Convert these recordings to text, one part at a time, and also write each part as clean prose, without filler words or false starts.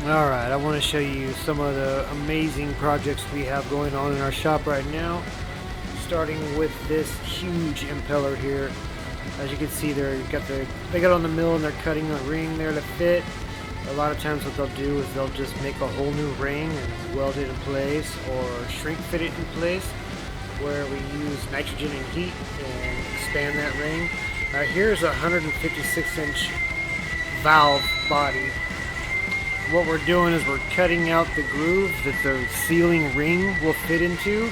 Alright, I want to show you some of the amazing projects we have going on in our shop right now. Starting with this huge impeller here. As you can see there, they got on the mill and they're cutting a ring there to fit. A lot of times what they'll do is they'll just make a whole new ring and weld it in place or shrink fit it in place where we use nitrogen and heat and expand that ring. Here's a 156-inch valve body. What we're doing is we're cutting out the groove that the sealing ring will fit into.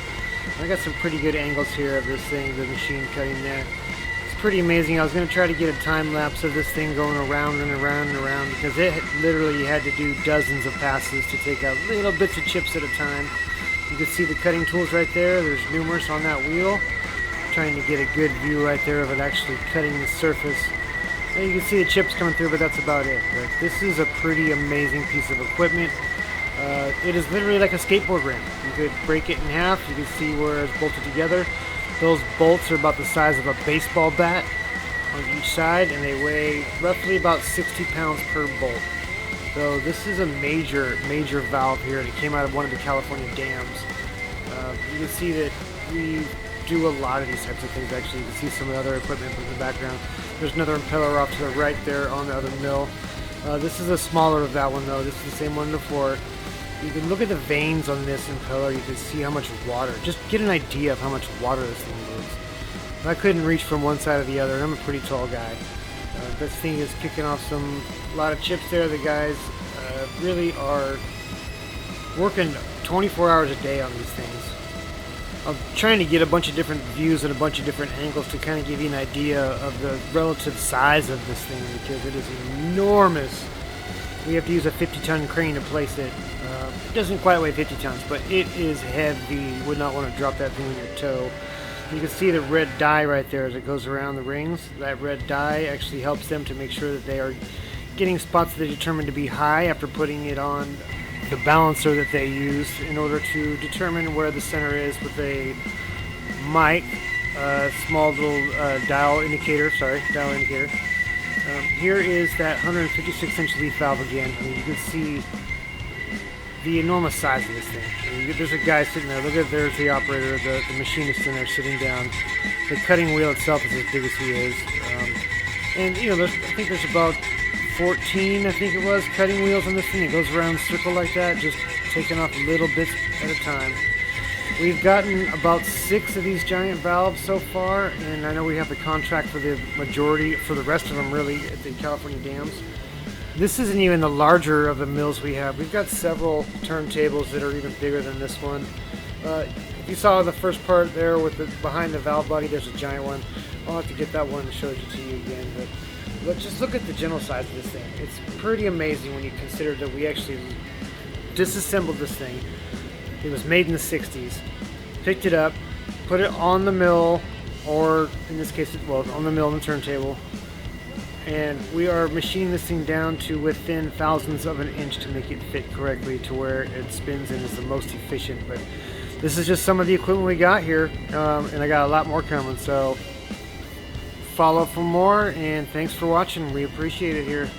I got some pretty good angles here of this thing, the machine cutting that. It's pretty amazing. I was going to try to get a time lapse of this thing going around and around and around because it literally had to do dozens of passes to take out little bits of chips at a time. You can see the cutting tools right there. There's numerous on that wheel. Trying to get a good view right there of it actually cutting the surface. And you can see the chips coming through, but that's about it. But this is a pretty amazing piece of equipment. It is literally like a skateboard rim. You could break it in half. You can see where it's bolted together. Those bolts are about the size of a baseball bat on each side, and they weigh roughly about 60 pounds per bolt. So this is a major valve here, and it came out of one of the California dams. You can see that we do a lot of these types of things. Actually, you can see some of the other equipment in the background. There's another impeller off to the right there on the other mill. This is a smaller of that one though. This is the same one before. You can look at the veins on this impeller. You can see how much water. Just get an idea of how much water this thing moves. I couldn't reach from one side to the other, and I'm a pretty tall guy. This thing is kicking off a lot of chips there. The guys really are working 24 hours a day on these things. I'm trying to get a bunch of different views and a bunch of different angles to kind of give you an idea of the relative size of this thing because it is enormous. We have to use a 50-ton crane to place it. It doesn't quite weigh 50 tons, but it is heavy. You would not want to drop that thing on your toe. You can see the red dye right there as it goes around the rings. That red dye actually helps them to make sure that they are getting spots that they determine to be high after putting it on the balancer that they use in order to determine where the center is with a mic, small little dial indicator. Here is that 156-inch leaf valve again. I mean, you can see the enormous size of this thing. I mean, there's a guy sitting there. Look at there's the operator, the machinist in there sitting down. The cutting wheel itself is as big as he is, and you know, I think there's about 14, I think it was, cutting wheels on this thing. It goes around in a circle like that, just taking off little bits at a time. We've gotten about 6 of these giant valves so far, and I know we have the contract for the majority, for the rest of them really, at the California dams. This isn't even the larger of the mills we have. We've got several turntables that are even bigger than this one. If you saw the first part there with behind the valve body, there's a giant one. I'll have to get that one and show it to you again. But just look at the general size of this thing. It's pretty amazing when you consider that we actually disassembled this thing. It was made in the 60s. Picked it up, put it on the mill, or in this case, well, on the mill and the turntable. And we are machining this thing down to within thousandths of an inch to make it fit correctly to where it spins and is the most efficient. But this is just some of the equipment we got here, and I got a lot more coming. So follow for more, and thanks for watching. We appreciate it here.